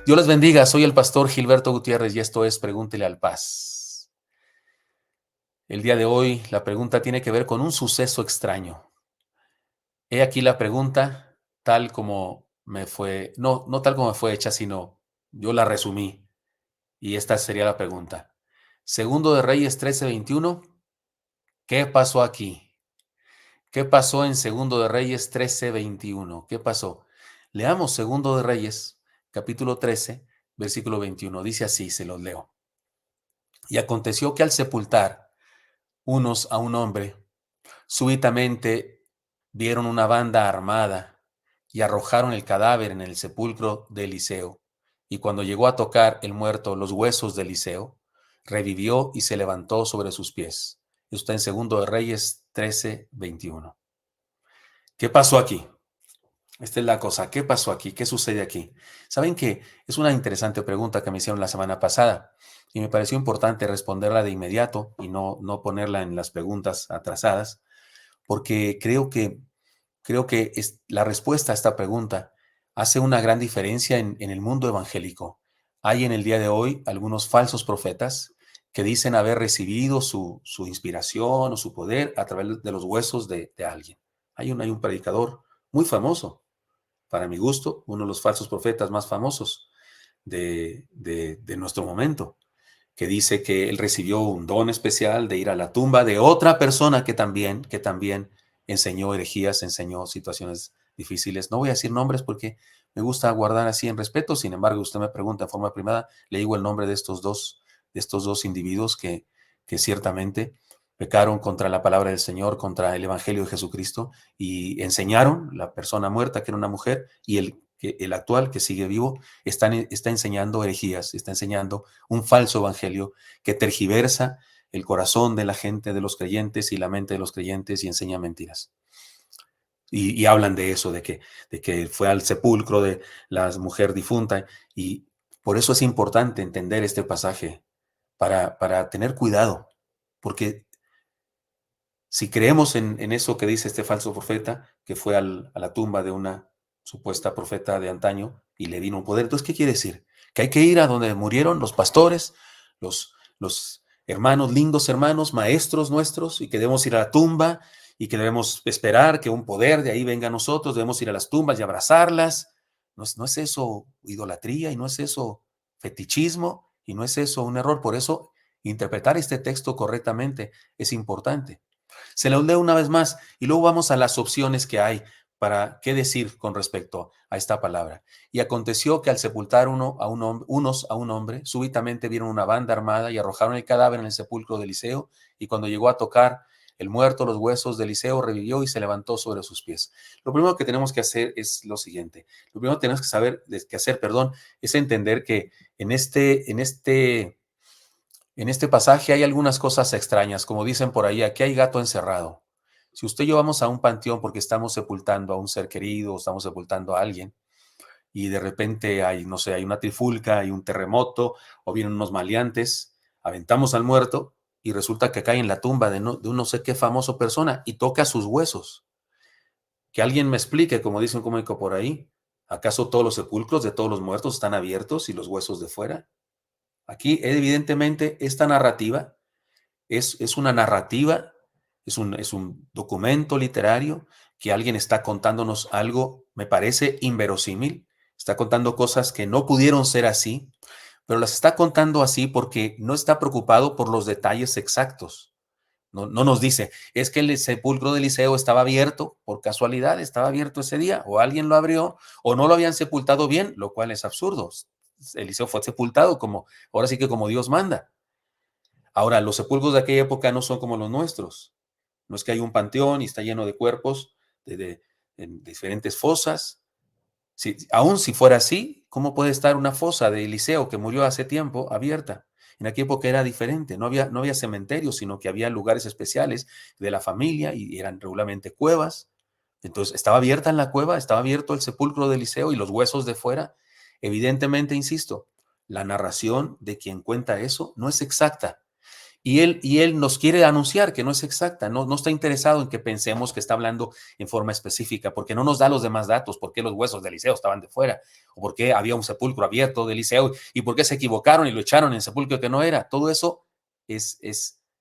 Dios les bendiga, soy el pastor Gilberto Gutiérrez y esto es Pregúntele al Paz. El día de hoy la pregunta tiene que ver con un suceso extraño. He aquí la pregunta tal como me fue, no tal como me fue hecha, sino yo la resumí y esta sería la pregunta. Segundo de Reyes 13:21, ¿qué pasó aquí? ¿Qué pasó en Segundo de Reyes 13:21? ¿Qué pasó? Leamos Segundo de Reyes, capítulo 13, versículo 21. Dice así, se los leo. Y aconteció que al sepultar unos a un hombre, súbitamente vieron una banda armada y arrojaron el cadáver en el sepulcro de Eliseo. Y cuando llegó a tocar el muerto los huesos de Eliseo, revivió y se levantó sobre sus pies. Esto está en Segundo de Reyes 13:21. ¿Qué pasó aquí? Esta es la cosa. ¿Qué pasó aquí? ¿Qué sucede aquí? Saben que es una interesante pregunta que me hicieron la semana pasada y me pareció importante responderla de inmediato y no ponerla en las preguntas atrasadas, porque creo que la respuesta a esta pregunta hace una gran diferencia en el mundo evangélico. Hay en el día de hoy algunos falsos profetas que dicen haber recibido su inspiración o su poder a través de los huesos de alguien. Hay un predicador muy famoso, para mi gusto, uno de los falsos profetas más famosos de nuestro momento, que dice que él recibió un don especial de ir a la tumba de otra persona que también enseñó herejías, enseñó situaciones difíciles. No voy a decir nombres porque me gusta guardar así en respeto. Sin embargo, usted me pregunta en forma privada, le digo el nombre de estos dos individuos que ciertamente pecaron contra la palabra del Señor, contra el Evangelio de Jesucristo y enseñaron, la persona muerta que era una mujer y el actual que sigue vivo, está enseñando herejías, está enseñando un falso evangelio que tergiversa el corazón de la gente, de los creyentes y la mente de los creyentes y enseña mentiras. Y hablan de eso, de que fue al sepulcro de la mujer difunta y por eso es importante entender este pasaje para tener cuidado, porque si creemos en eso que dice este falso profeta, que fue a la tumba de una supuesta profeta de antaño y le vino un poder, entonces, ¿qué quiere decir? Que hay que ir a donde murieron los pastores, los hermanos, lindos hermanos, maestros nuestros, y que debemos ir a la tumba y que debemos esperar que un poder de ahí venga a nosotros, debemos ir a las tumbas y abrazarlas. No es eso idolatría y no es eso fetichismo y no es eso un error. Por eso, interpretar este texto correctamente es importante. Se los leo una vez más y luego vamos a las opciones que hay para qué decir con respecto a esta palabra. Y aconteció que al sepultar unos a un hombre, súbitamente vieron una banda armada y arrojaron el cadáver en el sepulcro de Eliseo, y cuando llegó a tocar el muerto los huesos de Eliseo, revivió y se levantó sobre sus pies. Lo primero que tenemos que hacer es lo siguiente. Lo primero que tenemos que hacer, es entender que en este pasaje hay algunas cosas extrañas, como dicen por ahí, aquí hay gato encerrado. Si usted y yo vamos a un panteón porque estamos sepultando a un ser querido, o estamos sepultando a alguien, y de repente hay, no sé, hay una trifulca, hay un terremoto, o vienen unos maleantes, aventamos al muerto y resulta que cae en la tumba de un no sé qué famoso persona y toca sus huesos. Que alguien me explique, como dice un cómico por ahí, ¿acaso todos los sepulcros de todos los muertos están abiertos y los huesos de fuera? Aquí, evidentemente, esta narrativa es una narrativa, es un documento literario que alguien está contándonos algo, me parece inverosímil, está contando cosas que no pudieron ser así, pero las está contando así porque no está preocupado por los detalles exactos. No nos dice, es que el sepulcro de Eliseo estaba abierto, por casualidad estaba abierto ese día, o alguien lo abrió, o no lo habían sepultado bien, lo cual es absurdo. Eliseo fue sepultado ahora sí que como Dios manda. Ahora, los sepulcros de aquella época no son como los nuestros. No es que hay un panteón y está lleno de cuerpos en diferentes fosas. Aún si fuera así, ¿cómo puede estar una fosa de Eliseo que murió hace tiempo abierta? En aquella época era diferente, no había cementerios, sino que había lugares especiales de la familia y eran regularmente cuevas. Entonces, estaba abierta en la cueva, estaba abierto el sepulcro de Eliseo y los huesos de fuera. Evidentemente, insisto, la narración de quien cuenta eso no es exacta. Y él nos quiere anunciar que no es exacta, no está interesado en que pensemos que está hablando en forma específica, porque no nos da los demás datos, por qué los huesos de Eliseo estaban de fuera, o por qué había un sepulcro abierto de Eliseo, y por qué se equivocaron y lo echaron en el sepulcro que no era. Todo eso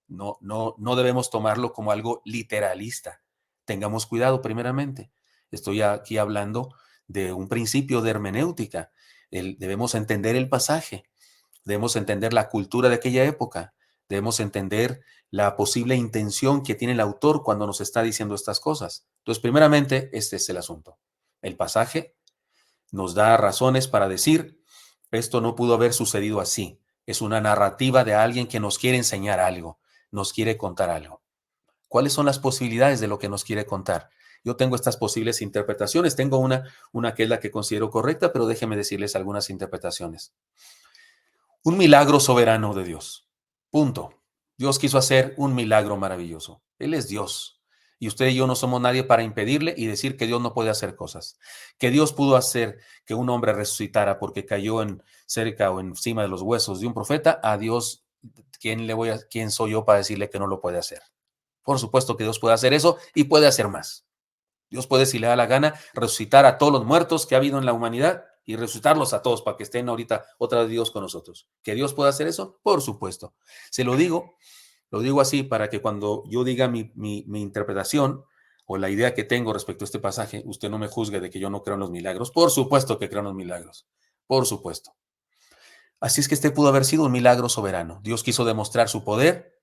no debemos tomarlo como algo literalista. Tengamos cuidado primeramente. Estoy aquí hablando de un principio de hermenéutica. Debemos entender el pasaje, debemos entender la cultura de aquella época, debemos entender la posible intención que tiene el autor cuando nos está diciendo estas cosas. Entonces, primeramente, este es el asunto. El pasaje nos da razones para decir, esto no pudo haber sucedido así. Es una narrativa de alguien que nos quiere enseñar algo, nos quiere contar algo. ¿Cuáles son las posibilidades de lo que nos quiere contar? Yo tengo estas posibles interpretaciones. Tengo una que es la que considero correcta, pero déjenme decirles algunas interpretaciones. Un milagro soberano de Dios. Punto. Dios quiso hacer un milagro maravilloso. Él es Dios. Y usted y yo no somos nadie para impedirle y decir que Dios no puede hacer cosas. Que Dios pudo hacer que un hombre resucitara porque cayó cerca o encima de los huesos de un profeta. A Dios, ¿quién soy yo para decirle que no lo puede hacer? Por supuesto que Dios puede hacer eso y puede hacer más. Dios puede, si le da la gana, resucitar a todos los muertos que ha habido en la humanidad y resucitarlos a todos para que estén ahorita otra vez Dios con nosotros. ¿Que Dios puede hacer eso? Por supuesto. Se lo digo así para que cuando yo diga mi interpretación o la idea que tengo respecto a este pasaje, usted no me juzgue de que yo no creo en los milagros. Por supuesto que creo en los milagros. Por supuesto. Así es que este pudo haber sido un milagro soberano. Dios quiso demostrar su poder.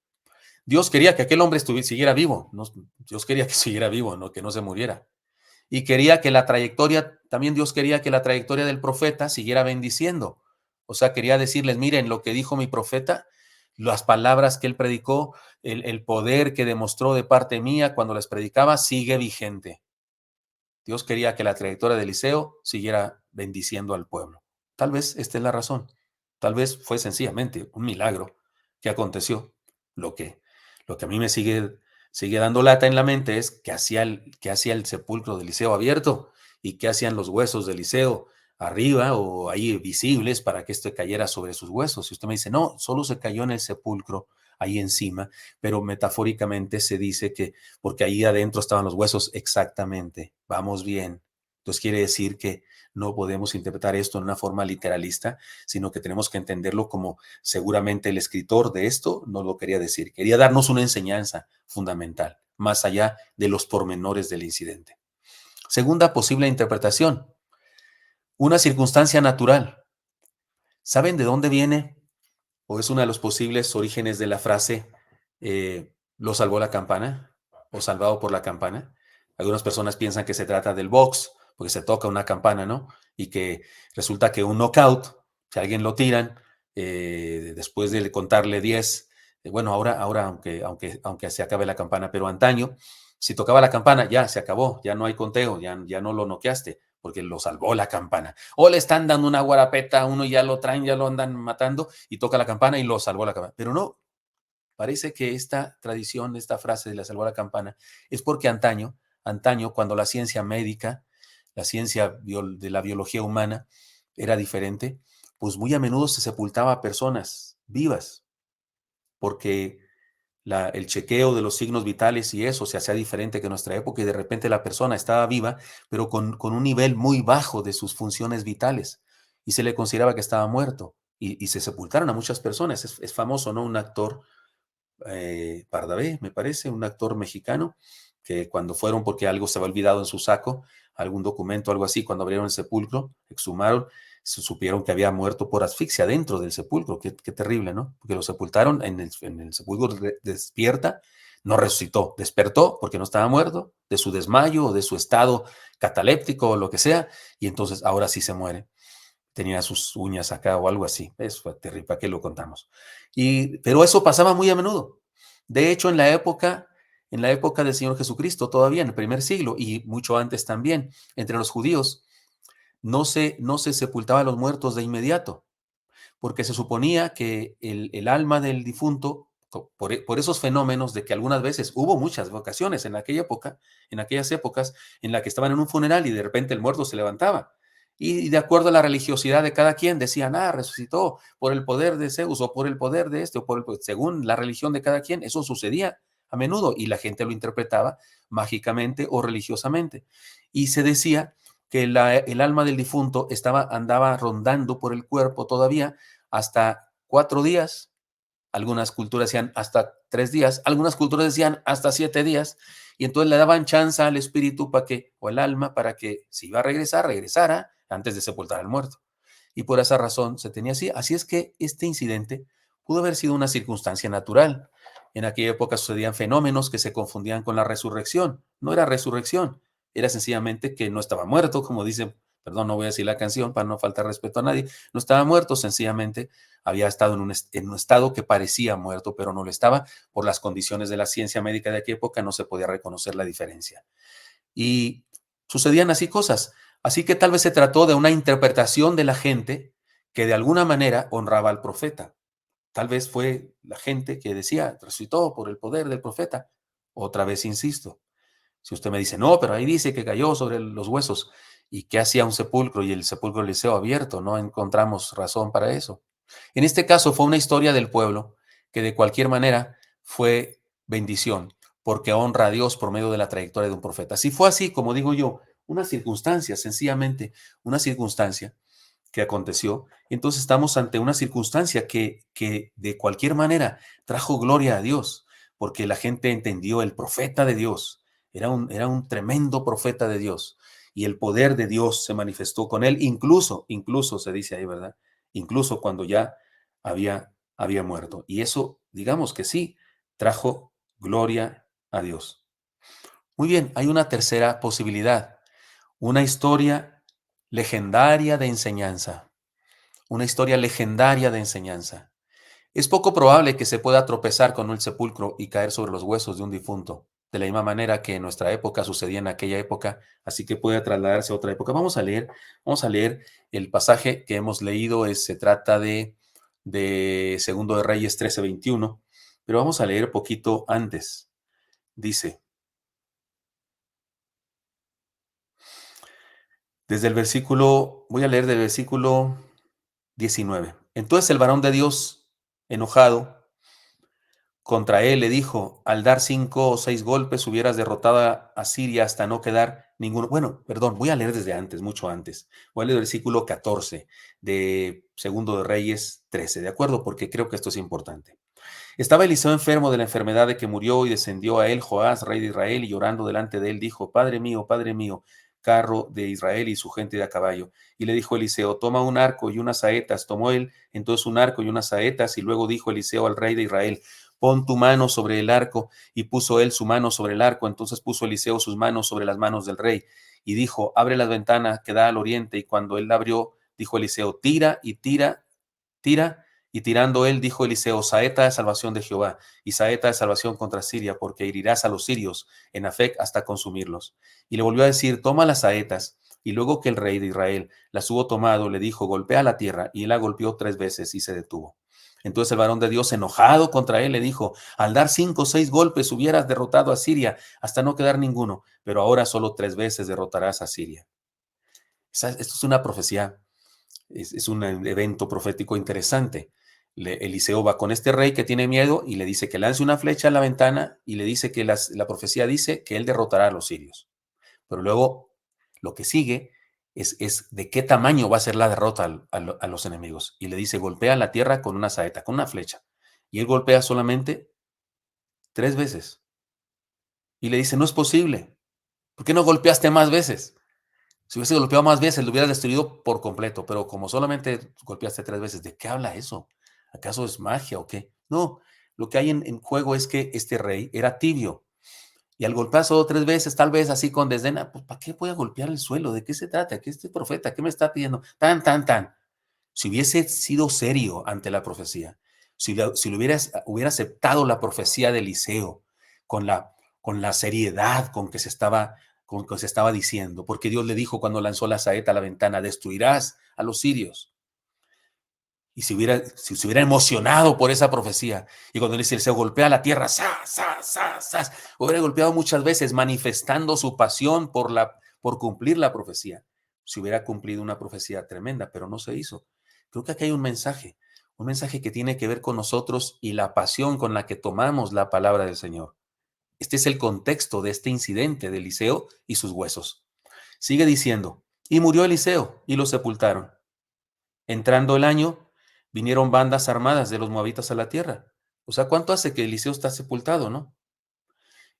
Dios quería que aquel hombre siguiera vivo. Dios quería que siguiera vivo, no que no se muriera. Y quería que también Dios quería que la trayectoria del profeta siguiera bendiciendo. O sea, quería decirles, miren, lo que dijo mi profeta, las palabras que él predicó, el poder que demostró de parte mía cuando les predicaba, sigue vigente. Dios quería que la trayectoria de Eliseo siguiera bendiciendo al pueblo. Tal vez esta es la razón. Tal vez fue sencillamente un milagro que aconteció. Lo que, lo que a mí me sigue dando lata en la mente es que hacía el sepulcro de Eliseo abierto y qué hacían los huesos de Eliseo arriba o ahí visibles para que esto cayera sobre sus huesos. Y usted me dice, no, solo se cayó en el sepulcro ahí encima, pero metafóricamente se dice que porque ahí adentro estaban los huesos exactamente. Vamos bien. Entonces quiere decir que no podemos interpretar esto en una forma literalista, sino que tenemos que entenderlo como seguramente el escritor de esto no lo quería decir. Quería darnos una enseñanza fundamental, más allá de los pormenores del incidente. Segunda posible interpretación, una circunstancia natural. ¿Saben de dónde viene? O es uno de los posibles orígenes de la frase, ¿lo salvó la campana? ¿O salvado por la campana? Algunas personas piensan que se trata del box, porque se toca una campana, ¿no? Y que resulta que un knockout, si a alguien lo tiran, después de contarle 10, bueno, ahora aunque se acabe la campana, pero antaño, si tocaba la campana, ya se acabó, ya no hay conteo, ya no lo noqueaste, porque lo salvó la campana. O le están dando una guarapeta a uno y ya lo traen, ya lo andan matando y toca la campana y lo salvó la campana. Pero no, parece que esta tradición, esta frase de la salvó la campana, es porque antaño, cuando la ciencia médica, la ciencia de la biología humana era diferente, pues muy a menudo se sepultaba a personas vivas, porque el chequeo de los signos vitales y eso se hacía diferente que en nuestra época y de repente la persona estaba viva, pero con un nivel muy bajo de sus funciones vitales y se le consideraba que estaba muerto y se sepultaron a muchas personas. Es famoso, ¿no? Un actor, Pardavé, me parece, un actor mexicano, que cuando fueron porque algo se había olvidado en su saco, algún documento, algo así, cuando abrieron el sepulcro, exhumaron, se supieron que había muerto por asfixia dentro del sepulcro. Qué terrible, ¿no? Porque lo sepultaron en el sepulcro, despierta, no resucitó, despertó porque no estaba muerto, de su desmayo o de su estado cataléptico o lo que sea, y entonces ahora sí se muere. Tenía sus uñas acá o algo así. Eso fue terrible, ¿para qué lo contamos? Pero eso pasaba muy a menudo. De hecho, en la época del Señor Jesucristo, todavía en el primer siglo y mucho antes también, entre los judíos, no se sepultaba a los muertos de inmediato, porque se suponía que el alma del difunto, por esos fenómenos de que algunas veces hubo muchas ocasiones en aquella época, en aquellas épocas, en la que estaban en un funeral y de repente el muerto se levantaba. Y de acuerdo a la religiosidad de cada quien, decían, resucitó por el poder de Zeus o por el poder de este, según la religión de cada quien, eso sucedía a menudo y la gente lo interpretaba mágicamente o religiosamente. Y se decía que el alma del difunto andaba rondando por el cuerpo todavía hasta 4 días. Algunas culturas decían hasta 3 días, algunas culturas decían hasta 7 días, y entonces le daban chance al espíritu o el alma, para que si iba a regresar, regresara antes de sepultar al muerto. Y por esa razón se tenía así. Así es que este incidente pudo haber sido una circunstancia natural. En aquella época sucedían fenómenos que se confundían con la resurrección. No era resurrección, era sencillamente que no estaba muerto, como dice, perdón, no voy a decir la canción para no faltar respeto a nadie, no estaba muerto, sencillamente había estado en un estado que parecía muerto, pero no lo estaba. Por las condiciones de la ciencia médica de aquella época no se podía reconocer la diferencia. Y sucedían así cosas. Así que tal vez se trató de una interpretación de la gente que de alguna manera honraba al profeta. Tal vez fue la gente que decía, resucitó por el poder del profeta. Otra vez insisto, si usted me dice, no, pero ahí dice que cayó sobre los huesos, ¿y qué hacía un sepulcro y el sepulcro del Eliseo abierto? No encontramos razón para eso. En este caso fue una historia del pueblo que de cualquier manera fue bendición, porque honra a Dios por medio de la trayectoria de un profeta. Si fue así, como digo yo, una circunstancia, sencillamente una circunstancia que aconteció, entonces estamos ante una circunstancia que de cualquier manera trajo gloria a Dios, porque la gente entendió el profeta de Dios, era un tremendo profeta de Dios, y el poder de Dios se manifestó con él, incluso se dice ahí, ¿verdad? Incluso cuando ya había muerto. Y eso, digamos que sí, trajo gloria a Dios. Muy bien, hay una tercera posibilidad, una historia legendaria de enseñanza. Una historia legendaria de enseñanza. Es poco probable que se pueda tropezar con el sepulcro y caer sobre los huesos de un difunto, de la misma manera que en nuestra época sucedía en aquella época, así que puede trasladarse a otra época. Vamos a leer el pasaje que hemos leído, se trata de Segundo de Reyes 13:21, pero vamos a leer poquito antes. Dice, voy a leer del versículo 19. Entonces el varón de Dios, enojado contra él, le dijo, al dar 5 o 6 golpes hubieras derrotado a Siria hasta no quedar ninguno. Bueno, perdón, voy a leer desde antes, mucho antes. Voy a leer el versículo 14 de Segundo de Reyes 13, ¿de acuerdo? Porque creo que esto es importante. Estaba Eliseo enfermo de la enfermedad de que murió, y descendió a él Joás, rey de Israel, y llorando delante de él dijo, Padre mío, carro de Israel y su gente de a caballo. Y le dijo Eliseo, toma un arco y unas saetas. Tomó él entonces un arco y unas saetas, y luego dijo Eliseo al rey de Israel, pon tu mano sobre el arco. Y puso él su mano sobre el arco. Entonces puso Eliseo sus manos sobre las manos del rey. Y dijo, abre la ventana que da al oriente. Y cuando él la abrió, dijo Eliseo, tira y tira, tira. Y tirando él, dijo Eliseo, saeta de salvación de Jehová, y saeta de salvación contra Siria, porque herirás a los sirios en Afec hasta consumirlos. Y le volvió a decir, toma las saetas. Y luego que el rey de Israel las hubo tomado, le dijo, golpea la tierra. Y él la golpeó 3 veces y se detuvo. Entonces el varón de Dios, enojado contra él, le dijo, al dar 5 o 6 golpes hubieras derrotado a Siria hasta no quedar ninguno, pero ahora solo 3 veces derrotarás a Siria. Esto es una profecía, es un evento profético interesante. Eliseo va con este rey que tiene miedo y le dice que lance una flecha a la ventana, y le dice que la profecía dice que él derrotará a los sirios. Pero luego lo que sigue es de qué tamaño va a ser la derrota a los enemigos. Y le dice, golpea la tierra con una saeta, con una flecha. Y él golpea solamente 3 veces. Y le dice, no es posible. ¿Por qué no golpeaste más veces? Si hubiese golpeado más veces, lo hubieras destruido por completo, pero como solamente golpeaste 3 veces, ¿de qué habla eso? ¿Acaso es magia o qué? No, lo que hay en juego es que este rey era tibio, y al golpear solo 3 veces, tal vez así con desdén, pues ¿para qué voy a golpear el suelo? ¿De qué se trata? ¿Qué este profeta? ¿Qué me está pidiendo? Tan, tan, tan. Si hubiese sido serio ante la profecía, si lo hubiera aceptado la profecía de Eliseo con la seriedad con que se estaba diciendo, porque Dios le dijo cuando lanzó la saeta a la ventana, destruirás a los sirios. Y si se hubiera emocionado por esa profecía, y cuando dice Eliseo, golpea la tierra, ¡zas, zas, zas, zas!, hubiera golpeado muchas veces, manifestando su pasión por cumplir la profecía. se hubiera cumplido una profecía tremenda, pero no se hizo. Creo que aquí hay un mensaje que tiene que ver con nosotros y la pasión con la que tomamos la palabra del Señor. Este es el contexto de este incidente de Eliseo y sus huesos. Sigue diciendo, y murió Eliseo y lo sepultaron. Entrando el año, vinieron bandas armadas de los moabitas a la tierra. O sea, ¿cuánto hace que Eliseo está sepultado, no?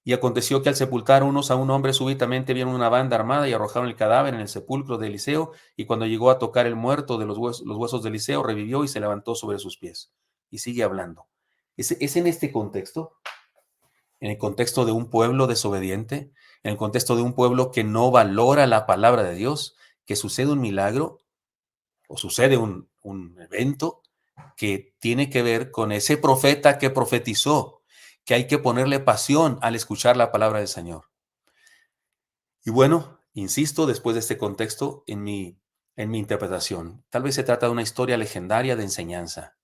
Y aconteció que al sepultar unos a un hombre súbitamente vieron una banda armada y arrojaron el cadáver en el sepulcro de Eliseo, y cuando llegó a tocar el muerto de los huesos de Eliseo, revivió y se levantó sobre sus pies. Y sigue hablando. Es en este contexto, en el contexto de un pueblo desobediente, en el contexto de un pueblo que no valora la palabra de Dios, que sucede un milagro o sucede un evento que tiene que ver con ese profeta que profetizó, que hay que ponerle pasión al escuchar la palabra del Señor. Y bueno, insisto, después de este contexto, en mi interpretación, tal vez se trata de una historia legendaria de enseñanza.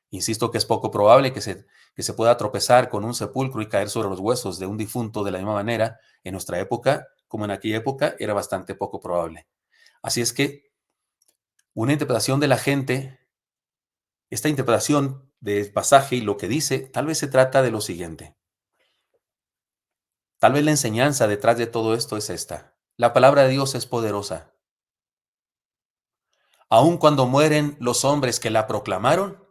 Insisto que es poco probable que se pueda tropezar con un sepulcro y caer sobre los huesos de un difunto de la misma manera. En nuestra época, como en aquella época, era bastante poco probable. Así es que una interpretación de la gente, esta interpretación del pasaje y lo que dice, tal vez se trata de lo siguiente. Tal vez la enseñanza detrás de todo esto es esta. La palabra de Dios es poderosa. Aun cuando mueren los hombres que la proclamaron,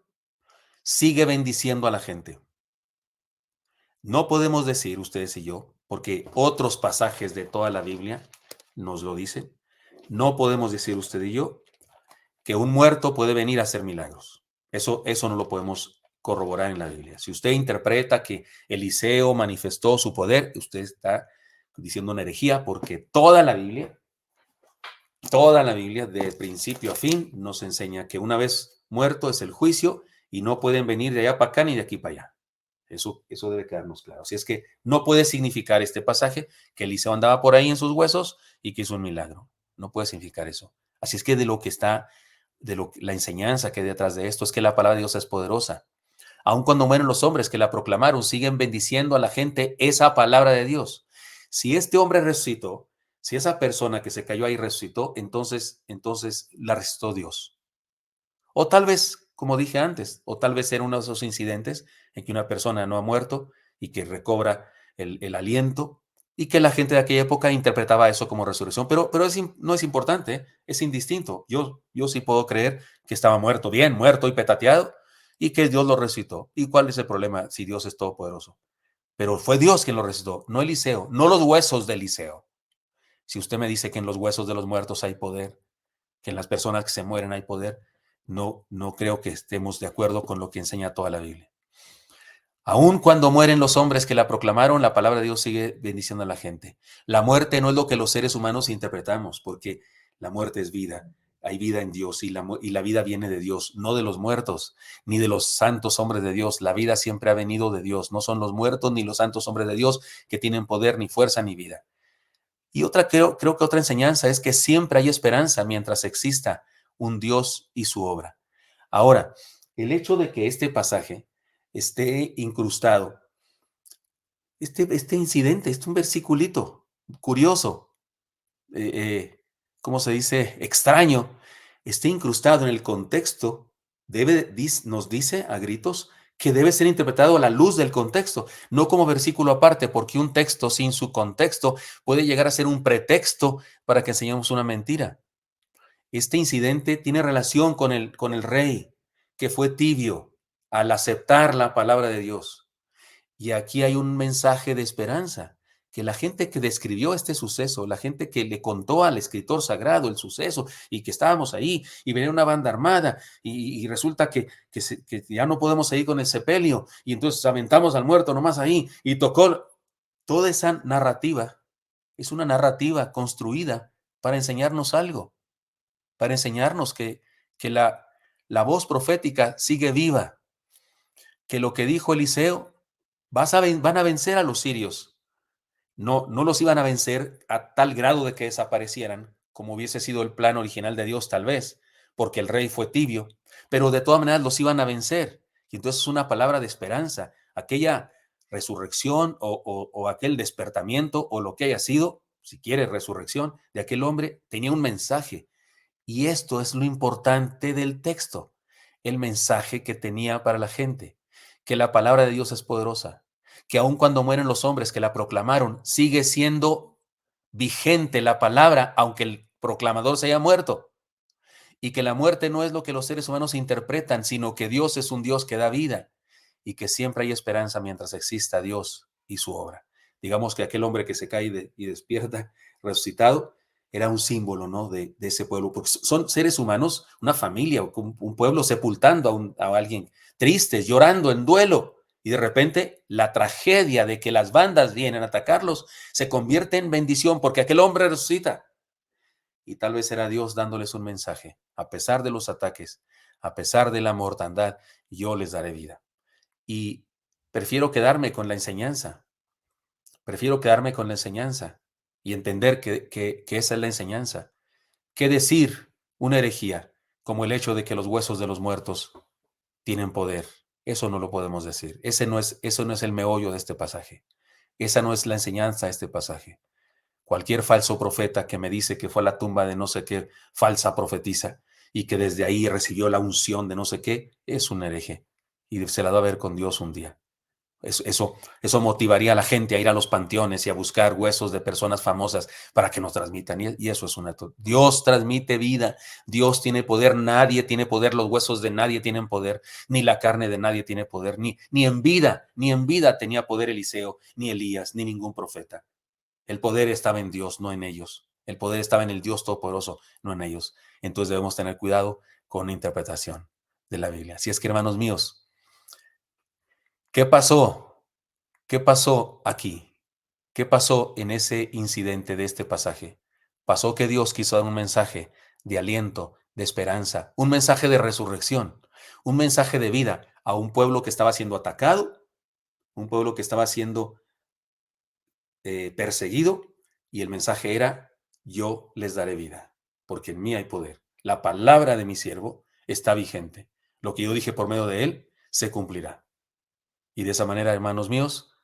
sigue bendiciendo a la gente. No podemos decir, ustedes y yo, porque otros pasajes de toda la Biblia nos lo dicen, no podemos decir usted y yo que un muerto puede venir a hacer milagros. Eso no lo podemos corroborar en la Biblia. Si usted interpreta que Eliseo manifestó su poder, usted está diciendo una herejía, porque toda la Biblia, de principio a fin, nos enseña que una vez muerto es el juicio y no pueden venir de allá para acá ni de aquí para allá. Eso debe quedarnos claro. Así es que no puede significar este pasaje que Eliseo andaba por ahí en sus huesos y que hizo un milagro. No puede significar eso. Así es que la enseñanza que hay detrás de esto es que la palabra de Dios es poderosa. Aun cuando mueren los hombres que la proclamaron, siguen bendiciendo a la gente esa palabra de Dios. Si este hombre resucitó, si esa persona que se cayó ahí resucitó, entonces la resucitó Dios. O tal vez, como dije antes, o tal vez era uno de esos incidentes en que una persona no ha muerto y que recobra el aliento y que la gente de aquella época interpretaba eso como resurrección. Pero no es importante, ¿eh? Es indistinto. Yo sí puedo creer que estaba muerto, bien, muerto y petateado, y que Dios lo resucitó. ¿Y cuál es el problema si Dios es todopoderoso? Pero fue Dios quien lo resucitó, no Eliseo, no los huesos de Eliseo. Si usted me dice que en los huesos de los muertos hay poder, que en las personas que se mueren hay poder, no creo que estemos de acuerdo con lo que enseña toda la Biblia. Aun cuando mueren los hombres que la proclamaron, la palabra de Dios sigue bendiciendo a la gente. La muerte no es lo que los seres humanos interpretamos, porque la muerte es vida. Hay vida en Dios y la vida viene de Dios, no de los muertos, ni de los santos hombres de Dios. La vida siempre ha venido de Dios. No son los muertos ni los santos hombres de Dios que tienen poder, ni fuerza, ni vida. Y creo que otra enseñanza es que siempre hay esperanza mientras exista un Dios y su obra. Ahora, el hecho de que este pasaje esté incrustado, este incidente, un versiculito curioso, eh, eh, ¿cómo se dice? Extraño, esté incrustado en el contexto, nos dice a gritos que debe ser interpretado a la luz del contexto, no como versículo aparte, porque un texto sin su contexto puede llegar a ser un pretexto para que enseñemos una mentira. Este incidente tiene relación con el rey, que fue tibio al aceptar la palabra de Dios. Y aquí hay un mensaje de esperanza, que la gente que describió este suceso, la gente que le contó al escritor sagrado el suceso y que estábamos ahí y venía una banda armada y resulta que ya no podemos seguir con el sepelio y entonces aventamos al muerto nomás ahí y tocó. Toda esa narrativa es una narrativa construida para enseñarnos algo, para enseñarnos que la voz profética sigue viva, que lo que dijo Eliseo, van a vencer a los sirios. No los iban a vencer a tal grado de que desaparecieran, como hubiese sido el plan original de Dios tal vez, porque el rey fue tibio, pero de todas maneras los iban a vencer. Y entonces es una palabra de esperanza, aquella resurrección o aquel despertamiento o lo que haya sido, si quiere, resurrección de aquel hombre, tenía un mensaje. Y esto es lo importante del texto, el mensaje que tenía para la gente, que la palabra de Dios es poderosa, que aun cuando mueren los hombres que la proclamaron, sigue siendo vigente la palabra, aunque el proclamador se haya muerto, y que la muerte no es lo que los seres humanos interpretan, sino que Dios es un Dios que da vida y que siempre hay esperanza mientras exista Dios y su obra. Digamos que aquel hombre que se cae y despierta resucitado era un símbolo, ¿no?, de ese pueblo, porque son seres humanos, una familia, un pueblo sepultando a alguien, tristes, llorando, en duelo, y de repente la tragedia de que las bandas vienen a atacarlos se convierte en bendición porque aquel hombre resucita. Y tal vez era Dios dándoles un mensaje. A pesar de los ataques, a pesar de la mortandad, yo les daré vida. Y prefiero quedarme con la enseñanza. Prefiero quedarme con la enseñanza y entender que esa es la enseñanza. ¿Qué decir una herejía como el hecho de que los huesos de los muertos tienen poder? Eso no lo podemos decir. Eso no es el meollo de este pasaje. Esa no es la enseñanza de este pasaje. Cualquier falso profeta que me dice que fue a la tumba de no sé qué falsa profetisa y que desde ahí recibió la unción de no sé qué, es un hereje y se la va a ver con Dios un día. Eso motivaría a la gente a ir a los panteones y a buscar huesos de personas famosas para que nos transmitan. Y eso es un acto. Dios transmite vida. Dios tiene poder. Nadie tiene poder. Los huesos de nadie tienen poder. Ni la carne de nadie tiene poder. Ni en vida tenía poder Eliseo, ni Elías, ni ningún profeta. El poder estaba en Dios, no en ellos. El poder estaba en el Dios Todopoderoso, no en ellos. Entonces debemos tener cuidado con la interpretación de la Biblia. Así es que, hermanos míos, ¿qué pasó? ¿Qué pasó aquí? ¿Qué pasó en ese incidente de este pasaje? Pasó que Dios quiso dar un mensaje de aliento, de esperanza, un mensaje de resurrección, un mensaje de vida a un pueblo que estaba siendo atacado, un pueblo que estaba siendo perseguido, y el mensaje era: yo les daré vida, porque en mí hay poder. La palabra de mi siervo está vigente. Lo que yo dije por medio de él se cumplirá. Y de esa manera, hermanos míos,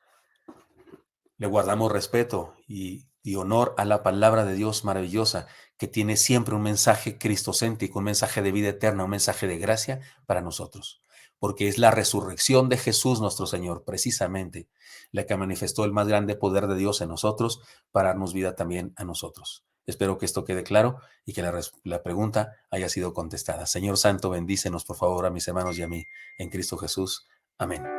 le guardamos respeto y honor a la palabra de Dios maravillosa, que tiene siempre un mensaje cristocéntrico, un mensaje de vida eterna, un mensaje de gracia para nosotros. Porque es la resurrección de Jesús nuestro Señor, precisamente, la que manifestó el más grande poder de Dios en nosotros para darnos vida también a nosotros. Espero que esto quede claro y que la pregunta haya sido contestada. Señor Santo, bendícenos por favor a mis hermanos y a mí en Cristo Jesús. Amén.